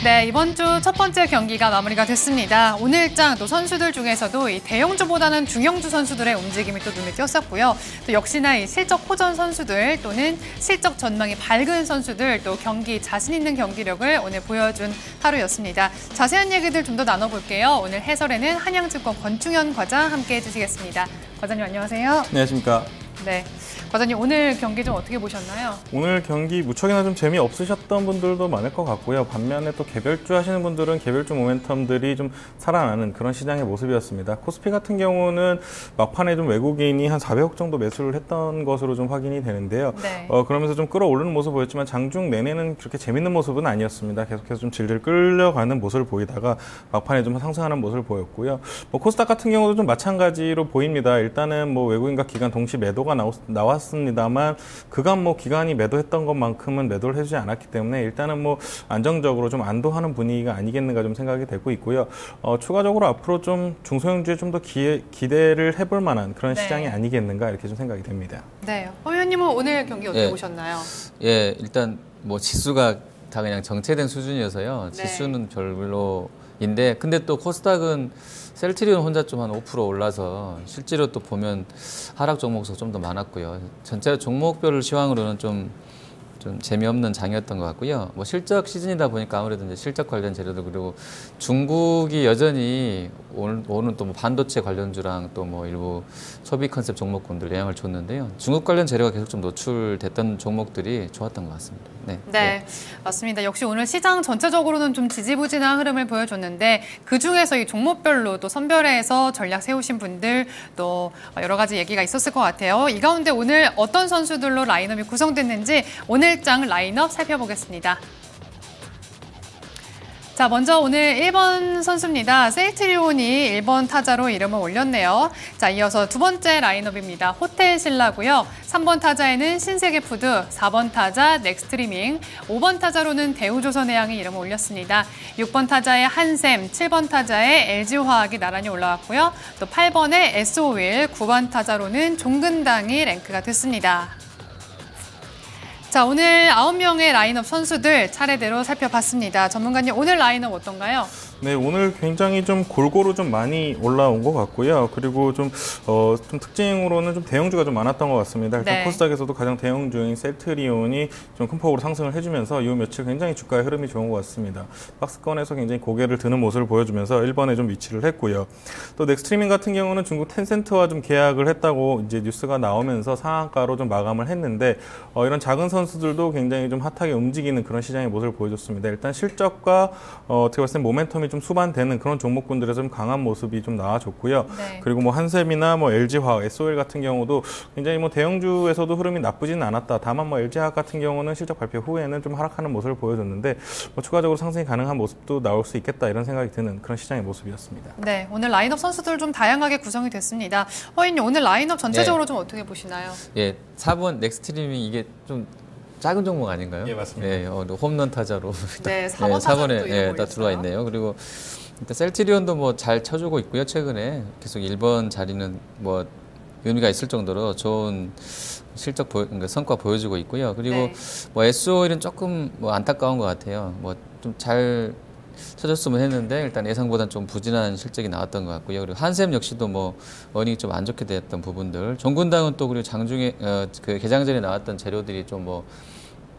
네, 이번 주 첫 번째 경기가 마무리가 됐습니다. 오늘 일장 또 선수들 중에서도 이 대형주보다는 중형주 선수들의 움직임이 또 눈에 띄었었고요. 또 역시나 이 실적 호전 선수들 또는 실적 전망이 밝은 선수들 또 경기 자신 있는 경기력을 오늘 보여준 하루였습니다. 자세한 얘기들 좀 더 나눠볼게요. 오늘 해설에는 한양증권 권충현 과장 함께해 주시겠습니다. 과장님 안녕하세요. 안녕하십니까. 네, 과장님 오늘 경기 좀 어떻게 보셨나요? 오늘 경기 무척이나 좀 재미없으셨던 분들도 많을 것 같고요. 반면에 또 개별주 하시는 분들은 개별주 모멘텀들이 좀 살아나는 그런 시장의 모습이었습니다. 코스피 같은 경우는 막판에 좀 외국인이 한 400억 정도 매수를 했던 것으로 좀 확인이 되는데요. 네. 그러면서 좀 끌어오르는 모습 보였지만 장중 내내는 그렇게 재밌는 모습은 아니었습니다. 계속해서 좀 질질 끌려가는 모습을 보이다가 막판에 좀 상승하는 모습을 보였고요. 코스닥 같은 경우도 좀 마찬가지로 보입니다. 일단은 외국인과 기관 동시 매도가 나왔습니다만 그간 기관이 매도했던 것만큼은 매도를 해주지 않았기 때문에 일단은 안정적으로 좀 안도하는 분위기가 아니겠는가 좀 생각이 되고 있고요. 추가적으로 앞으로 좀 중소형주에 좀 더 기대를 해볼 만한 그런 시장이 아니겠는가 이렇게 좀 생각이 됩니다. 네, 허 의원님은 오늘 경기 어떻게 보셨나요? 예, 일단 지수가 다 그냥 정체된 수준이어서요. 네. 지수는 별로인데 근데 또 코스닥은 셀트리온 혼자 좀 한 5% 올라서 실제로 또 보면 하락 종목수 좀 더 많았고요. 전체 종목별 시황으로는 좀 재미없는 장이었던 것 같고요. 실적 시즌이다 보니까 아무래도 이제 실적 관련 재료도 그리고 중국이 여전히 오는 또 반도체 관련주랑 또 일부 소비 컨셉 종목군들 영향을 줬는데요. 중국 관련 재료가 계속 좀 노출됐던 종목들이 좋았던 것 같습니다. 네, 맞습니다. 역시 오늘 시장 전체적으로는 좀 지지부진한 흐름을 보여줬는데 그 중에서 이 종목별로 또 선별해서 전략 세우신 분들 또 여러 가지 얘기가 있었을 것 같아요. 이 가운데 오늘 어떤 선수들로 라인업이 구성됐는지 오늘장 라인업 살펴보겠습니다. 자, 먼저 오늘 1번 선수입니다. 셀트리온이 1번 타자로 이름을 올렸네요. 자, 이어서 두 번째 라인업입니다. 호텔신라고요. 3번 타자에는 신세계푸드, 4번 타자 넥스트리밍, 5번 타자로는 대우조선해양이 이름을 올렸습니다. 6번 타자에 한샘, 7번 타자에 LG화학이 나란히 올라왔고요. 또 8번에 SO일, 9번 타자로는 종근당이 랭크가 됐습니다. 자, 오늘 9명의 라인업 선수들 차례대로 살펴봤습니다. 전문가님, 오늘 라인업 어떤가요? 네, 오늘 굉장히 좀 골고루 좀 많이 올라온 것 같고요. 그리고 좀 특징으로는 좀 대형주가 좀 많았던 것 같습니다. 일단 코스닥에서도 가장 대형주인 셀트리온이 좀 큰 폭으로 상승을 해주면서 이 며칠 굉장히 주가의 흐름이 좋은 것 같습니다. 박스권에서 굉장히 고개를 드는 모습을 보여주면서 1번에 좀 위치를 했고요. 또 넥스트리밍 같은 경우는 중국 텐센트와 좀 계약을 했다고 이제 뉴스가 나오면서 상한가로 좀 마감을 했는데 이런 작은 선수들도 굉장히 좀 핫하게 움직이는 그런 시장의 모습을 보여줬습니다. 일단 실적과 어떻게 봤을 때 모멘텀이 좀 수반되는 그런 종목군들에서 좀 강한 모습이 좀 나와줬고요. 네. 그리고 한샘이나 LG화학, SO일 같은 경우도 굉장히 대형주에서도 흐름이 나쁘지는 않았다. 다만 LG화학 같은 경우는 실적 발표 후에는 좀 하락하는 모습을 보여줬는데 추가적으로 상승이 가능한 모습도 나올 수 있겠다 이런 생각이 드는 그런 시장의 모습이었습니다. 네, 오늘 라인업 선수들 좀 다양하게 구성이 됐습니다. 허인님, 오늘 라인업 전체적으로 좀 어떻게 보시나요? 예, 4번 넥스트리밍 이게 좀 작은 종목 아닌가요? 예, 맞습니다. 예, 홈런 타자로 네, 4번 타자로 딱 들어와 있네요. 그리고 일단 셀트리온도 잘 쳐주고 있고요. 최근에 계속 1번 자리는 의미가 있을 정도로 좋은 실적 그러니까 성과 보여주고 있고요. 그리고 SO일은 조금 안타까운 것 같아요. 좀 잘 쳐줬으면 했는데 일단 예상보다는 좀 부진한 실적이 나왔던 것 같고요. 그리고 한샘 역시도 어닝이 좀 안 좋게 됐던 부분들. 종근당은 또 그리고 장중에 그 개장 전에 나왔던 재료들이 좀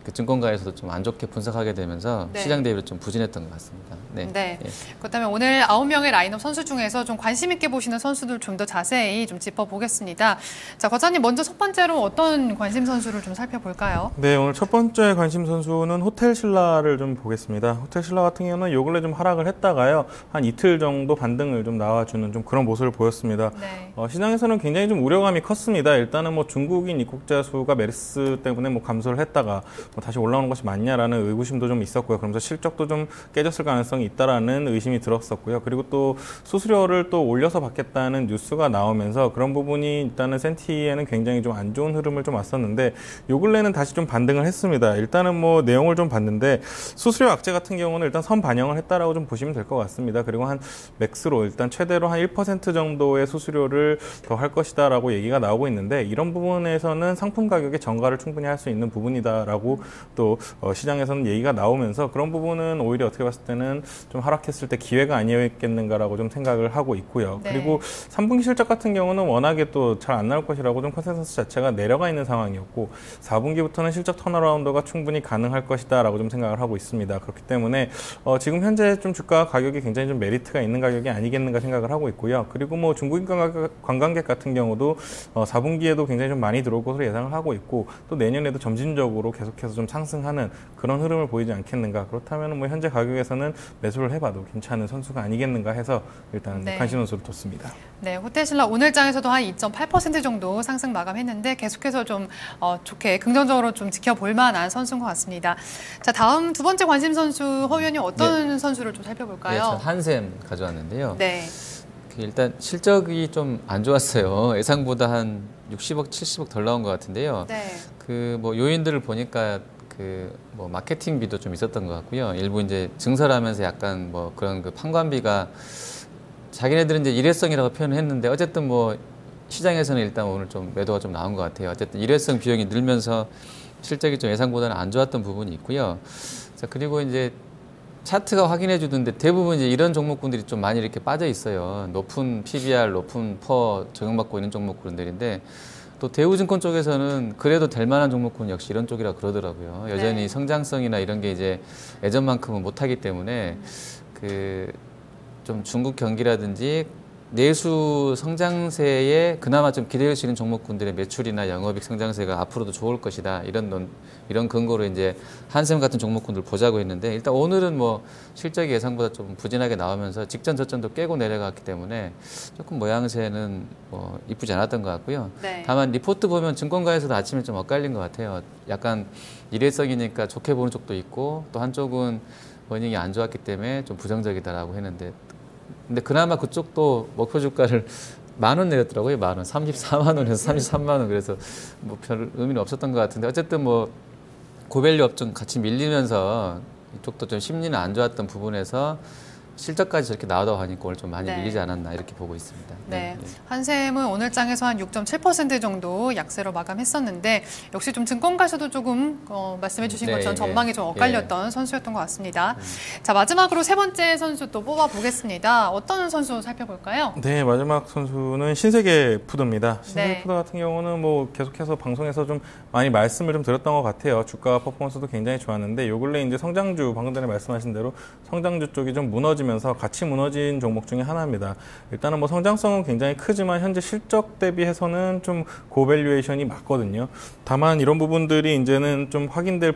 그 증권가에서도 좀 안 좋게 분석하게 되면서 시장 대비로 좀 부진했던 것 같습니다. 네. 그렇다면 오늘 9명의 라인업 선수 중에서 좀 관심 있게 보시는 선수들 좀 더 자세히 좀 짚어보겠습니다. 자, 과장님 먼저 첫 번째로 어떤 관심 선수를 좀 살펴볼까요? 네, 오늘 첫 번째 관심 선수는 호텔신라를 좀 보겠습니다. 호텔신라 같은 경우는 요 근래 좀 하락을 했다가요. 한 이틀 정도 반등을 좀 나와주는 좀 그런 모습을 보였습니다. 네. 시장에서는 굉장히 좀 우려감이 컸습니다. 일단은 중국인 입국자 수가 메르스 때문에 감소를 했다가 다시 올라오는 것이 맞냐라는 의구심도 좀 있었고요. 그러면서 실적도 좀 깨졌을 가능성이 있다라는 의심이 들었었고요. 그리고 또 수수료를 또 올려서 받겠다는 뉴스가 나오면서 그런 부분이 일단은 센티에는 굉장히 좀 안 좋은 흐름을 좀 왔었는데 요 근래는 다시 좀 반등을 했습니다. 일단은 내용을 좀 봤는데 수수료 악재 같은 경우는 일단 선 반영을 했다라고 좀 보시면 될 것 같습니다. 그리고 한 맥스로 일단 최대로 한 1% 정도의 수수료를 더 할 것이다라고 얘기가 나오고 있는데 이런 부분에서는 상품 가격에 전가를 충분히 할 수 있는 부분이다라고 그리고 또 시장에서는 얘기가 나오면서 그런 부분은 오히려 어떻게 봤을 때는 좀 하락했을 때 기회가 아니었겠는가라고 좀 생각을 하고 있고요. 네. 그리고 3분기 실적 같은 경우는 워낙에 또 잘 안 나올 것이라고 좀 컨센서스 자체가 내려가 있는 상황이었고 4분기부터는 실적 턴어라운드가 충분히 가능할 것이다라고 좀 생각을 하고 있습니다. 그렇기 때문에 지금 현재 좀 주가 가격이 굉장히 좀 메리트가 있는 가격이 아니겠는가 생각을 하고 있고요. 그리고 뭐 중국인 관광객 같은 경우도 4분기에도 굉장히 좀 많이 들어올 것으로 예상을 하고 있고 또 내년에도 점진적으로 계속해서 좀 상승하는 그런 흐름을 보이지 않겠는가. 그렇다면 뭐 현재 가격에서는 매수를 해봐도 괜찮은 선수가 아니겠는가 해서 일단 네. 관심 선수를 뒀습니다. 네, 호텔신라 오늘장에서도 한 2.8% 정도 상승 마감했는데 계속해서 좀 좋게 긍정적으로 좀 지켜볼 만한 선수인 것 같습니다. 자, 다음 두 번째 관심 선수 허 의원님 어떤 선수를 좀 살펴볼까요? 네, 전 한샘 가져왔는데요. 네. 일단 실적이 좀 안 좋았어요. 예상보다 한 60억, 70억 덜 나온 것 같은데요. 네. 그 뭐 요인들을 보니까 그 뭐 마케팅비도 좀 있었던 것 같고요. 일부 이제 증설을 하면서 약간 뭐 그런 그 판관비가 자기네들은 이제 일회성이라고 표현을 했는데 어쨌든 뭐 시장에서는 일단 오늘 좀 매도가 좀 나온 것 같아요. 어쨌든 일회성 비용이 늘면서 실적이 좀 예상보다는 안 좋았던 부분이 있고요. 자, 그리고 이제 차트가 확인해 주던데 대부분 이제 이런 종목군들이 좀 많이 이렇게 빠져 있어요. 높은 PBR, 높은 퍼 적용받고 있는 종목군들인데 또 대우증권 쪽에서는 그래도 될 만한 종목군 역시 이런 쪽이라 그러더라고요. 여전히 네. 성장성이나 이런 게 이제 예전만큼은 못하기 때문에 그 좀 중국 경기라든지 내수 성장세에 그나마 좀 기대할 수 있는 종목군들의 매출이나 영업이익 성장세가 앞으로도 좋을 것이다. 이런 근거로 이제 한샘 같은 종목군들 보자고 했는데 일단 오늘은 뭐 실적이 예상보다 좀 부진하게 나오면서 직전 저점도 깨고 내려갔기 때문에 조금 모양새는 뭐 이쁘지 않았던 것 같고요. 네. 다만 리포트 보면 증권가에서도 아침에 좀 엇갈린 것 같아요. 약간 일회성이니까 좋게 보는 쪽도 있고 또 한쪽은 워닝이 안 좋았기 때문에 좀 부정적이다라고 했는데 근데 그나마 그쪽도 목표 주가를 10,000원 내렸더라고요. 10,000원. 34만 원에서 33만 원. 그래서 뭐 별 의미는 없었던 것 같은데 어쨌든 뭐 고밸류 업종 같이 밀리면서 이쪽도 좀 심리는 안 좋았던 부분에서 실적까지 저렇게 나오다 보니까 오늘 좀 많이 네. 밀리지 않았나 이렇게 보고 있습니다. 네, 한샘은 오늘장에서 한 6.7% 정도 약세로 마감했었는데 역시 좀 증권가에서도 조금 말씀해 주신 네, 것처럼 예. 전망이 좀 엇갈렸던 선수였던 것 같습니다. 자, 마지막으로 세 번째 선수 또 뽑아보겠습니다. 어떤 선수 살펴볼까요? 네, 마지막 선수는 신세계 푸드입니다. 신세계 네. 푸드 같은 경우는 뭐 계속해서 방송에서 좀 많이 말씀을 좀 드렸던 것 같아요. 주가 퍼포먼스도 굉장히 좋았는데 요 근래 이제 성장주 방금 전에 말씀하신 대로 성장주 쪽이 좀 무너지면서 같이 무너진 종목 중에 하나입니다. 일단은 뭐 성장성은 굉장히 크지만 현재 실적 대비해서는 좀 고밸류에이션이 맞거든요. 다만 이런 부분들이 이제는 좀 확인될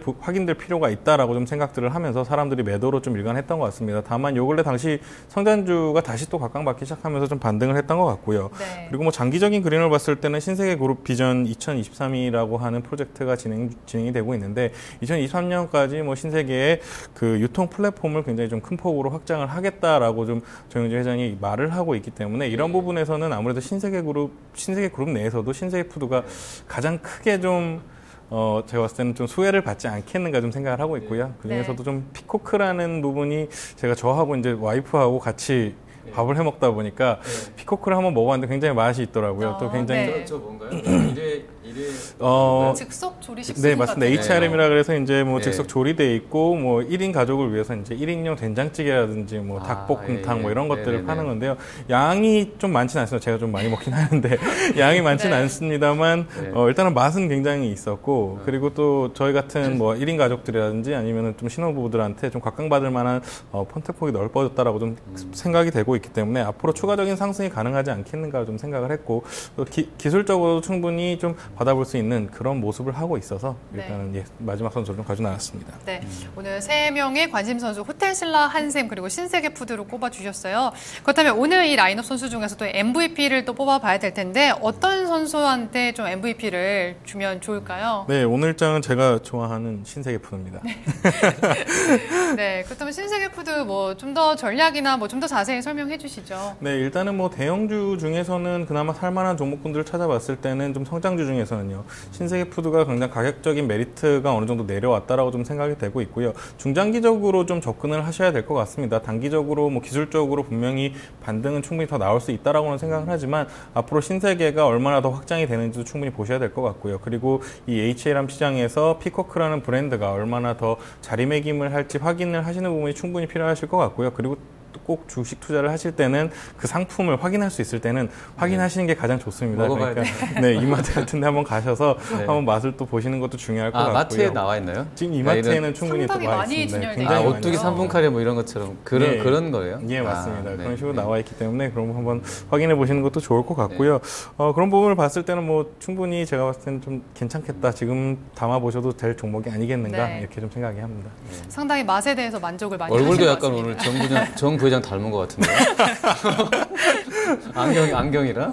필요가 있다라고 좀 생각들을 하면서 사람들이 매도로 좀 일관했던 것 같습니다. 다만 요 근래 당시 성장주가 다시 또 각광받기 시작하면서 좀 반등을 했던 것 같고요. 네. 그리고 뭐 장기적인 그림을 봤을 때는 신세계 그룹 비전 2023이라고 하는 프로젝트가 진행이 되고 있는데 2023년까지 뭐 신세계의 그 유통 플랫폼을 굉장히 좀 큰 폭으로 확장을 하겠다라고 좀 정영진 회장이 말을 하고 있기 때문에 이런 부분에서는 아무래도 신세계 그룹 내에서도 신세계 푸드가 가장 크게 좀 제가 봤을 때는 좀 수혜를 받지 않겠는가 좀 생각을 하고 있고요. 그 중에서도 좀 피코크라는 부분이 제가 저하고 이제 와이프하고 같이 밥을 해 먹다 보니까 피코크를 한번 먹어봤는데 굉장히 맛이 있더라고요. 또 굉장히 네. 저 뭔가요? 일회 즉석 조리식 네, 수분 맞습니다. 같은 HRM이라 그래서 이제 뭐 네. 즉석 조리돼 있고 뭐 1인 가족을 위해서 이제 1인용 된장찌개라든지 뭐 닭볶음탕 뭐 이런 것들을 네네네. 파는 건데요. 양이 좀 많지는 않습니다. 제가 좀 많이 먹긴 하는데 양이 많지는 네. 않습니다만 네. 일단은 맛은 굉장히 있었고 그리고 또 저희 같은 뭐 1인 가족들이라든지 아니면은 좀 신혼부부들한테 좀 각광받을 만한 선택폭이 넓어졌다라고 좀 생각이 되고 있기 때문에 앞으로 추가적인 상승이 가능하지 않겠는가 좀 생각을 했고 또 기술적으로도 충분히 좀 받아볼 수 있는 그런 모습을 하고 있어서 일단은 예, 마지막 선수를 좀 가지고 나왔습니다. 네, 오늘 3명의 관심 선수 호텔신라, 한샘 그리고 신세계푸드로 꼽아주셨어요. 그렇다면 오늘 이 라인업 선수 중에서도 MVP를 또 뽑아봐야 될 텐데 어떤 선수한테 좀 MVP를 주면 좋을까요? 네, 오늘 장은 제가 좋아하는 신세계푸드입니다. 네, 그렇다면 신세계푸드 뭐 좀 더 전략이나 뭐 좀 더 자세히 설명해 주시죠. 네, 일단은 뭐 대형주 중에서는 그나마 살만한 종목군들을 찾아봤을 때는 좀 성장주 중에서는요. 신세계푸드가 굉장히 가격적인 메리트가 어느 정도 내려왔다라고 좀 생각이 되고 있고요. 중장기적으로 좀 접근을 하셔야 될 것 같습니다. 단기적으로 뭐 기술적으로 분명히 반등은 충분히 더 나올 수 있다라고는 생각을 하지만 앞으로 신세계가 얼마나 더 확장이 되는지도 충분히 보셔야 될 것 같고요. 그리고 이 HLM 시장에서 피코크라는 브랜드가 얼마나 더 자리매김을 할지 확인을 하시는 부분이 충분히 필요하실 것 같고요. 그리고 꼭 주식 투자를 하실 때는 그 상품을 확인할 수 있을 때는 확인하시는 게 가장 좋습니다. 먹어봐야 그러니까 네, 이마트 같은 데 한번 가셔서 한번 맛을 또 보시는 것도 중요할 것 같고요. 마트에 나와 있나요? 지금 이마트에는 충분히 또 나와 있습니다. 굉장히 오뚜기 3분 카레 뭐 이런 것처럼 그런 거예요? 예, 맞습니다. 그런 식으로 나와 있기 때문에 그럼 한번 확인해 보시는 것도 좋을 것 같고요. 그런 부분을 봤을 때는 뭐 충분히 제가 봤을 때는 좀 괜찮겠다. 지금 담아 보셔도 될 종목이 아니겠는가 이렇게 좀 생각이 합니다. 상당히 맛에 대해서 만족을 많이 얼굴도 하신 약간 것 오늘 정 부회장 닮은 것 같은데. 안경이라?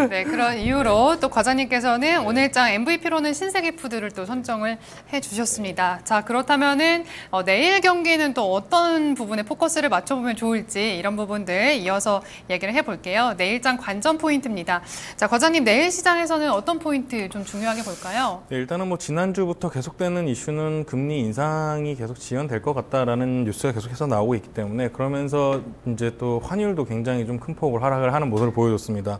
네, 그런 이유로 또 과장님께서는 오늘장 MVP로는 신세계푸드를 또 선정을 해주셨습니다. 자, 그렇다면은 내일 경기는 또 어떤 부분에 포커스를 맞춰보면 좋을지 이런 부분들 이어서 얘기를 해볼게요. 내일장 관전 포인트입니다. 자, 과장님 내일 시장에서는 어떤 포인트 좀 중요하게 볼까요? 네, 일단은 뭐 지난주부터 계속되는 이슈는 금리 인상이 계속 지연될 것 같다라는 뉴스가 계속해서 나오고 있기 때문에 그러면서 이제 또 환율도 굉장히 좀 큰 폭으로 하락을 하는 모습을 보여줬습니다.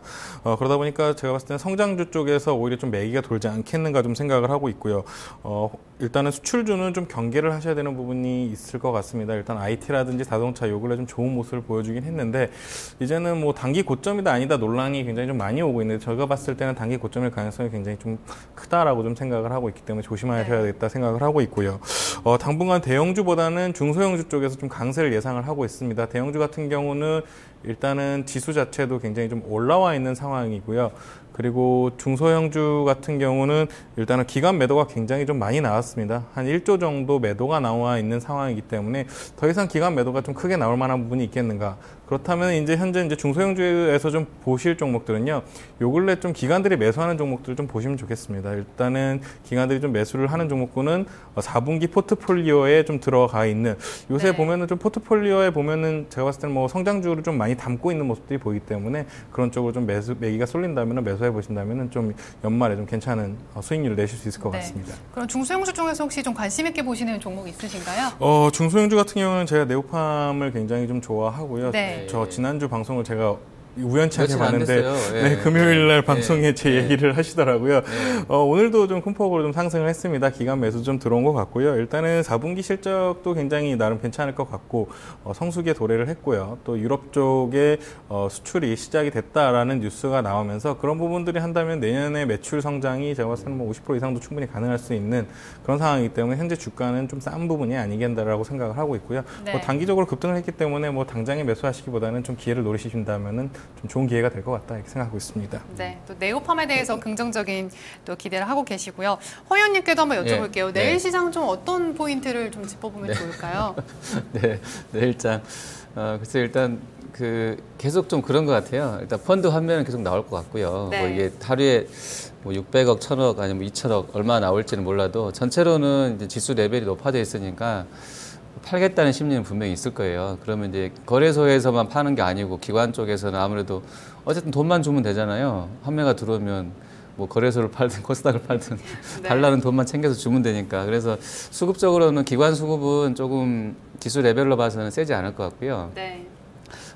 그러다 보니까 제가 봤을 때는 성장주 쪽에서 오히려 좀 매기가 돌지 않겠는가 좀 생각을 하고 있고요. 일단은 수출주는 좀 경계를 하셔야 되는 부분이 있을 것 같습니다. 일단 IT라든지 자동차 요 근래 좀 좋은 모습을 보여주긴 했는데 이제는 뭐 단기 고점이다 아니다 논란이 굉장히 좀 많이 오고 있는데 제가 봤을 때는 단기 고점일 가능성이 굉장히 좀 크다라고 좀 생각을 하고 있기 때문에 조심하셔야겠다 생각을 하고 있고요. 당분간 대형주보다는 중소형주 쪽에서 좀 강세를 예상을 하고 있습니다. 대형주 같은 경우는 일단은 지수 자체도 굉장히 좀 올라와 있는 상황이고요. 그리고 중소형주 같은 경우는 일단은 기관 매도가 굉장히 좀 많이 나왔습니다. 한 1조 정도 매도가 나와 있는 상황이기 때문에 더 이상 기관 매도가 좀 크게 나올 만한 부분이 있겠는가. 그렇다면 이제 현재 중소형주에서 좀 보실 종목들은요. 요 근래 좀 기관들이 매수하는 종목들을 좀 보시면 좋겠습니다. 일단은 기관들이 좀 매수를 하는 종목군은 4분기 포트폴리오에 좀 들어가 있는 요새 보면은 좀 포트폴리오에 보면은 제가 봤을 때는 뭐 성장주를 좀 많이 담고 있는 모습들이 보이기 때문에 그런 쪽으로 좀 매기가 쏠린다면 매수해 보신다면 좀 연말에 좀 괜찮은 수익률을 내실 수 있을 것 같습니다. 그럼 중소형주 중에서 혹시 좀 관심 있게 보시는 종목 있으신가요? 중소형주 같은 경우는 제가 네오팜을 굉장히 좀 좋아하고요. 저 지난주 방송을 제가 우연치 않게 봤는데 네, 금요일 날 방송에 제 얘기를 하시더라고요. 오늘도 좀 큰 폭으로 좀 상승을 했습니다. 기관 매수 좀 들어온 것 같고요. 일단은 4분기 실적도 굉장히 나름 괜찮을 것 같고 성수기에 도래를 했고요. 또 유럽 쪽에 수출이 시작이 됐다라는 뉴스가 나오면서 그런 부분들이 한다면 내년에 매출 성장이 제가 봤을 때는 뭐 50% 이상도 충분히 가능할 수 있는 그런 상황이기 때문에 현재 주가는 좀 싼 부분이 아니겠다라고 생각을 하고 있고요. 뭐 단기적으로 급등을 했기 때문에 뭐 당장에 매수하시기보다는 좀 기회를 노리신다면은 좀 좋은 기회가 될 것 같다 이렇게 생각하고 있습니다. 네, 또 네오팜에 대해서 긍정적인 또 기대를 하고 계시고요. 허의원님께도 한번 여쭤볼게요. 내일 시장 좀 어떤 포인트를 좀 짚어보면 좋을까요? 네, 내일장 글쎄 일단 계속 좀 그런 것 같아요. 일단 펀드 환매는 계속 나올 것 같고요. 뭐 이게 하루에 뭐 600억, 1000억 아니면 2000억 얼마 나올지는 몰라도 전체로는 이제 지수 레벨이 높아져 있으니까. 팔겠다는 심리는 분명히 있을 거예요. 그러면 이제 거래소에서만 파는 게 아니고 기관 쪽에서는 아무래도 어쨌든 돈만 주면 되잖아요. 환매가 들어오면 뭐 거래소를 팔든 코스닥을 팔든 달라는 돈만 챙겨서 주면 되니까. 그래서 수급적으로는 기관 수급은 조금 지수 레벨로 봐서는 세지 않을 것 같고요.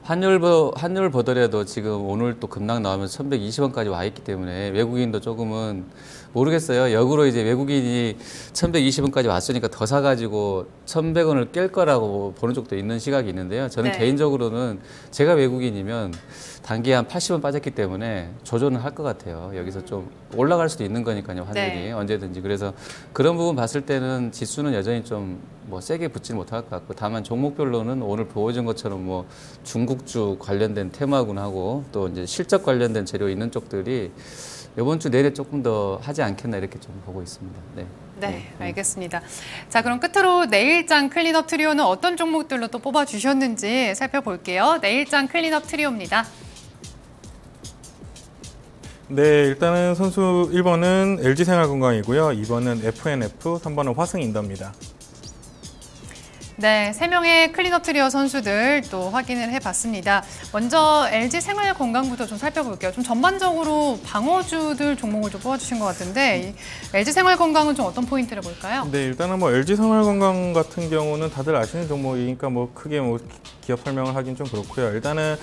환율 보더라도 지금 오늘 또 급락 나오면서 1120원까지 와 있기 때문에 외국인도 조금은 모르겠어요. 역으로 이제 외국인이 1120원까지 왔으니까 더 사가지고 1100원을 깰 거라고 보는 쪽도 있는 시각이 있는데요. 저는 개인적으로는 제가 외국인이면 단기에 한 80원 빠졌기 때문에 조절은 할 것 같아요. 여기서 좀 올라갈 수도 있는 거니까요. 환율이 언제든지. 그래서 그런 부분 봤을 때는 지수는 여전히 좀 뭐 세게 붙지는 못할 것 같고 다만 종목별로는 오늘 보여준 것처럼 뭐 중국주 관련된 테마군하고 또 이제 실적 관련된 재료 있는 쪽들이 이번 주 내내 조금 더 하지 않겠나 이렇게 좀 보고 있습니다. 네, 알겠습니다. 자, 그럼 끝으로 내일장 클린업 트리오는 어떤 종목들로 또 뽑아주셨는지 살펴볼게요. 내일장 클린업 트리오입니다. 네, 일단은 선수 1번은 LG생활건강이고요. 2번은 FNF, 3번은 화승인더입니다. 네, 3명의 클린업 트리오 선수들 또 확인을 해봤습니다. 먼저 LG 생활건강부터 좀 살펴볼게요. 좀 전반적으로 방어주들 종목을 좀 뽑아주신 것 같은데 LG 생활건강은 좀 어떤 포인트를 볼까요? 네, 일단은 뭐 LG 생활건강 같은 경우는 다들 아시는 종목이니까 뭐 크게 뭐 기업 설명을 하긴 좀 그렇고요. 일단은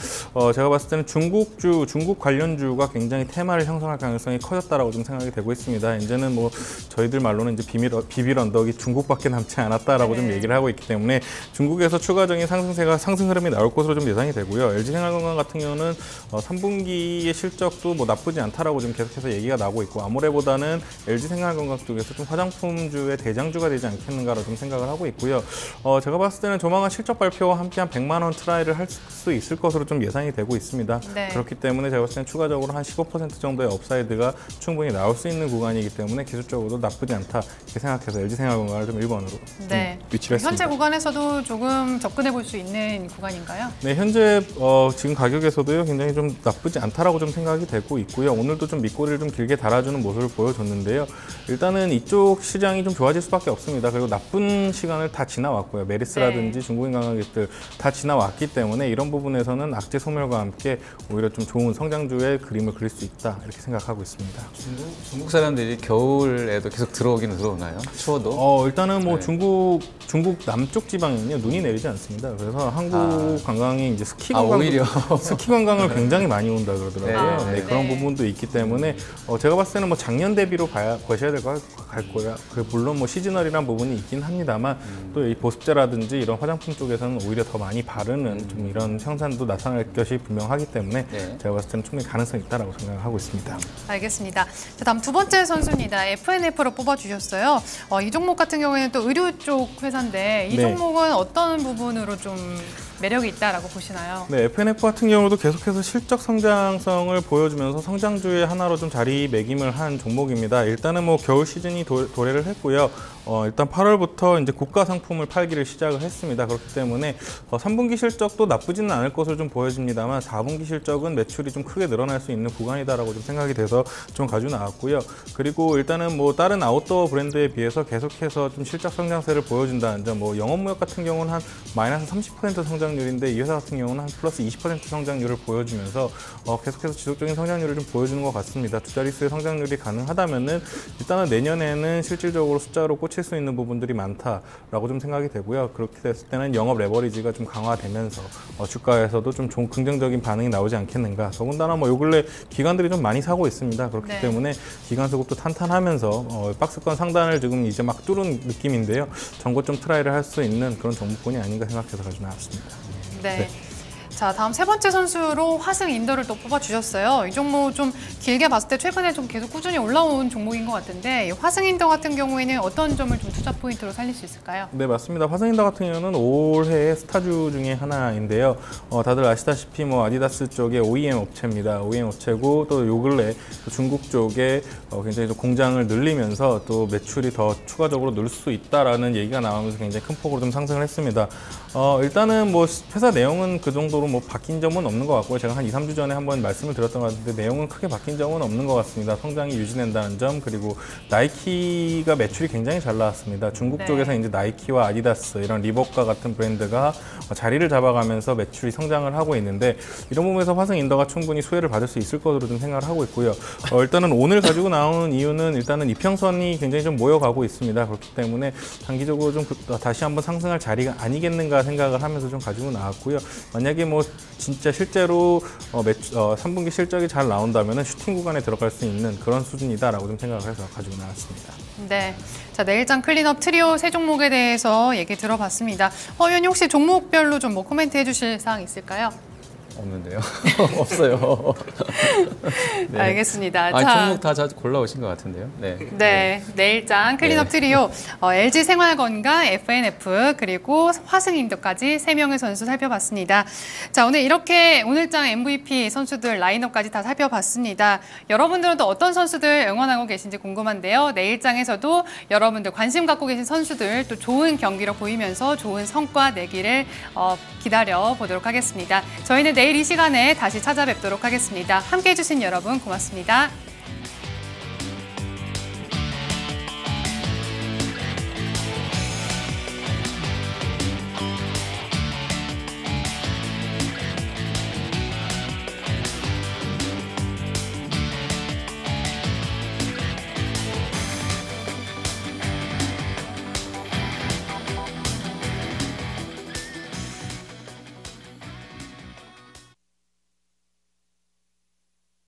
제가 봤을 때는 중국 관련주가 굉장히 테마를 형성할 가능성이 커졌다라고 좀 생각이 되고 있습니다. 이제는 뭐 저희들 말로는 이제 비빌 언덕이 중국밖에 남지 않았다라고 좀 얘기를 하고 있기 때문에 중국에서 추가적인 상승 흐름이 나올 것으로 좀 예상이 되고요. LG 생활건강 같은 경우는 3분기의 실적도 뭐 나쁘지 않다라고 좀 계속해서 얘기가 나오고 있고 아무래보다는 LG 생활건강 쪽에서 좀 화장품주의 대장주가 되지 않겠는가로 좀 생각을 하고 있고요. 제가 봤을 때는 조만간 실적 발표와 함께 한 100만 원 트라이를 할 수 있을 것으로 좀 예상이 되고 있습니다. 네. 그렇기 때문에 제가 봤을 때는 추가적으로 한 15% 정도의 업사이드가 충분히 나올 수 있는 구간이기 때문에 기술적으로도 나쁘지 않다 이렇게 생각해서 LG 생활건강을 좀 1번으로 네. 위치를 했습니다. 현재 구간에서도 조금 접근해 볼 수 있는 구간인가요? 네, 현재 지금 가격에서도요 굉장히 좀 나쁘지 않다라고 좀 생각이 되고 있고요. 오늘도 좀 밑꼬리를 좀 길게 달아주는 모습을 보여줬는데요. 일단은 이쪽 시장이 좀 좋아질 수밖에 없습니다. 그리고 나쁜 시간을 다 지나왔고요. 메리스라든지 중국인 관광객들 다 지나왔기 때문에 이런 부분에서는 악재 소멸과 함께 오히려 좀 좋은 성장주의 그림을 그릴 수 있다 이렇게 생각하고 있습니다. 중국 사람들이 겨울에도 계속 들어오기는 들어오나요? 추워도? 일단은 뭐 네. 중국 남쪽 지방에는요 눈이 내리지 않습니다. 그래서 한국 관광이 이제 스키 관광 오히려 스키 관광을 굉장히 많이 온다 그러더라고요. 네. 네, 그런 부분도 있기 때문에 제가 봤을 때는 뭐 작년 대비로 보셔야 될 갈 거야. 물론 뭐 시즈널이란 부분이 있긴 합니다만 또 이 보습제라든지 이런 화장품 쪽에서는 오히려 더 많이 바르는 좀 이런 형산도 나타날 것이 분명하기 때문에 네. 제가 봤을 때는 충분히 가능성이 있다라고 생각하고 있습니다. 알겠습니다. 자, 다음 두 번째 선수입니다. FNF로 뽑아주셨어요. 이 종목 같은 경우에는 또 의류 쪽 회사인데 이 네. 종목은 어떤 부분으로 좀 매력이 있다라고 보시나요? 네, FNF 같은 경우도 계속해서 실적 성장성을 보여주면서 성장주의 하나로 좀 자리매김을 한 종목입니다. 일단은 뭐 겨울 시즌이 도래를 했고요. 일단 8월부터 이제 고가 상품을 팔기를 시작을 했습니다. 그렇기 때문에 3분기 실적도 나쁘지는 않을 것으로 좀 보여집니다만 4분기 실적은 매출이 좀 크게 늘어날 수 있는 구간이다라고 좀 생각이 돼서 좀 가지고 나왔고요. 그리고 일단은 뭐 다른 아웃도어 브랜드에 비해서 계속해서 좀 실적 성장세를 보여준다는 점, 뭐 영업무역 같은 경우는 한 마이너스 30% 성장률인데 이 회사 같은 경우는 한 플러스 20% 성장률을 보여주면서 계속해서 지속적인 성장률을 좀 보여주는 것 같습니다. 두 자릿수의 성장률이 가능하다면은 일단은 내년에는 실질적으로 숫자로 꽂힐 수 있는 부분들이 많다라고 좀 생각이 되고요. 그렇게 됐을 때는 영업 레버리지가 좀 강화되면서 주가에서도 좀 긍정적인 반응이 나오지 않겠는가. 더군다나 뭐 요 근래 기관들이 좀 많이 사고 있습니다. 그렇기 네. 때문에 기관 수급도 탄탄하면서 박스권 상단을 지금 이제 막 뚫은 느낌인데요. 전고점 트라이를 할 수 있는 그런 종목군이 아닌가 생각해서 가지고 나왔습니다. 네. 자, 다음 세 번째 선수로 화승인더를 또 뽑아주셨어요. 이 종목 좀 길게 봤을 때 최근에 좀 계속 꾸준히 올라온 종목인 것 같은데 이 화승인더 같은 경우에는 어떤 점을 좀 투자 포인트로 살릴 수 있을까요? 네, 맞습니다. 화승인더 같은 경우는 올해의 스타주 중에 하나인데요. 다들 아시다시피 뭐 아디다스 쪽의 OEM 업체입니다. OEM 업체고 또 요 근래 중국 쪽에 굉장히 좀 공장을 늘리면서 또 매출이 더 추가적으로 늘 수 있다라는 얘기가 나오면서 굉장히 큰 폭으로 좀 상승을 했습니다. 일단은 뭐 회사 내용은 그 정도로 뭐 바뀐 점은 없는 것 같고요. 제가 한 2, 3주 전에 한번 말씀을 드렸던 것 같은데 내용은 크게 바뀐 점은 없는 것 같습니다. 성장이 유지된다는 점, 그리고 나이키가 매출이 굉장히 잘 나왔습니다. 중국 네. 쪽에서 이제 나이키와 아디다스 이런 리복과 같은 브랜드가 자리를 잡아가면서 매출이 성장을 하고 있는데 이런 부분에서 화승인더가 충분히 수혜를 받을 수 있을 것으로 좀 생각을 하고 있고요. 일단은 오늘 가지고 나오는 이유는 일단은 이평선이 굉장히 좀 모여가고 있습니다. 그렇기 때문에 단기적으로 좀 다시 한번 상승할 자리가 아니겠는가 생각을 하면서 좀 가지고 나왔고요. 만약에 뭐 진짜 실제로 3분기 실적이 잘 나온다면 슈팅 구간에 들어갈 수 있는 그런 수준이다라고 좀 생각을 해서 가지고 나왔습니다. 네. 자, 내일장 클린업 트리오 세 종목에 대해서 얘기 들어봤습니다. 의원님 혹시 종목별로 좀 뭐 코멘트 해주실 사항 있을까요? 없는데요. 없어요. 네. 알겠습니다. 종목 다 골라오신 것 같은데요. 네. 네. 내일장 클린업 트리오 LG 생활건강, FNF 그리고 화승인더까지 3명의 선수 살펴봤습니다. 자, 오늘 이렇게 오늘장 MVP 선수들 라인업까지 다 살펴봤습니다. 여러분들은 또 어떤 선수들 응원하고 계신지 궁금한데요. 내일장에서도 여러분들 관심 갖고 계신 선수들 또 좋은 경기력 보이면서 좋은 성과 내기를 기다려 보도록 하겠습니다. 저희는 내일 이 시간에 다시 찾아뵙도록 하겠습니다. 함께해 주신 여러분 고맙습니다.